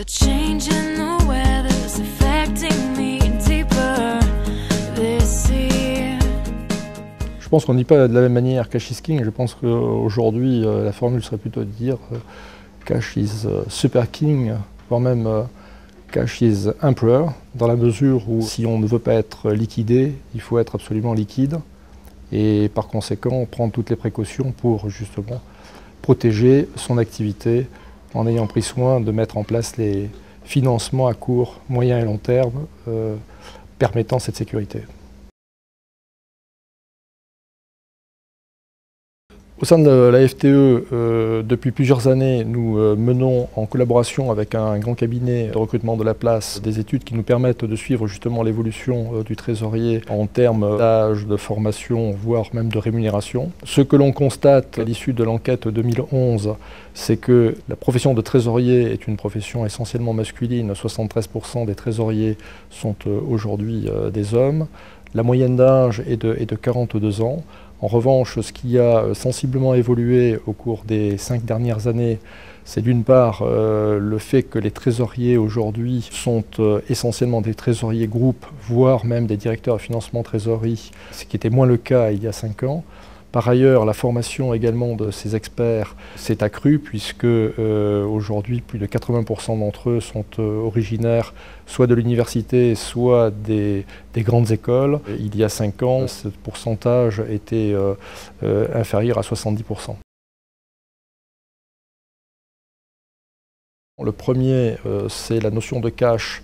The change in the weather's affecting me deeper this year. Je pense qu'on ne dit pas de la même manière cash is king. Je pense qu'aujourd'hui, la formule serait plutôt de dire cash is super king, voire même cash is emperor, dans la mesure où si on ne veut pas être liquidé, il faut être absolument liquide et par conséquent prendre toutes les précautions pour justement protéger son activité en ayant pris soin de mettre en place les financements à court, moyen et long terme permettant cette sécurité. Au sein de la FTE, depuis plusieurs années, nous menons en collaboration avec un grand cabinet de recrutement de la place des études qui nous permettent de suivre justement l'évolution du trésorier en termes d'âge, de formation, voire même de rémunération. Ce que l'on constate à l'issue de l'enquête 2011, c'est que la profession de trésorier est une profession essentiellement masculine. 73% des trésoriers sont aujourd'hui des hommes. La moyenne d'âge est de 42 ans. En revanche, ce qui a sensiblement évolué au cours des 5 dernières années, c'est d'une part le fait que les trésoriers aujourd'hui sont essentiellement des trésoriers groupes, voire même des directeurs de financement trésorerie, ce qui était moins le cas il y a 5 ans. Par ailleurs, la formation également de ces experts s'est accrue puisque aujourd'hui, plus de 80% d'entre eux sont originaires soit de l'université, soit des grandes écoles. Il y a 5 ans, ce pourcentage était inférieur à 70%. Le premier, c'est la notion de cash.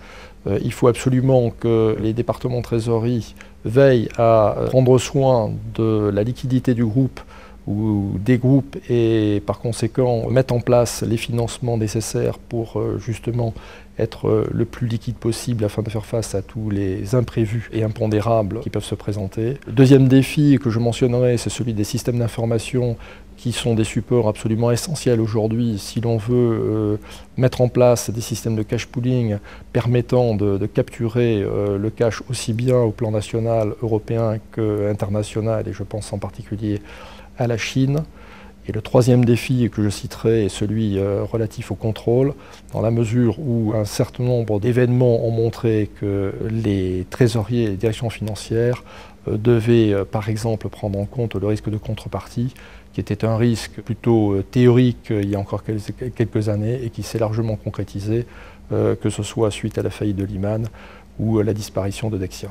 Il faut absolument que les départements de trésorerie veillent à prendre soin de la liquidité du groupe ou des groupes et par conséquent mettre en place les financements nécessaires pour justement être le plus liquide possible afin de faire face à tous les imprévus et impondérables qui peuvent se présenter. Le deuxième défi que je mentionnerai, c'est celui des systèmes d'information qui sont des supports absolument essentiels aujourd'hui si l'on veut mettre en place des systèmes de cash pooling permettant de capturer le cash aussi bien au plan national, européen qu'international, et je pense en particulier à la Chine. Et le troisième défi que je citerai est celui relatif au contrôle, dans la mesure où un certain nombre d'événements ont montré que les trésoriers et les directions financières devaient par exemple prendre en compte le risque de contrepartie, qui était un risque plutôt théorique il y a encore quelques années et qui s'est largement concrétisé, que ce soit suite à la faillite de Lehman ou à la disparition de Dexia.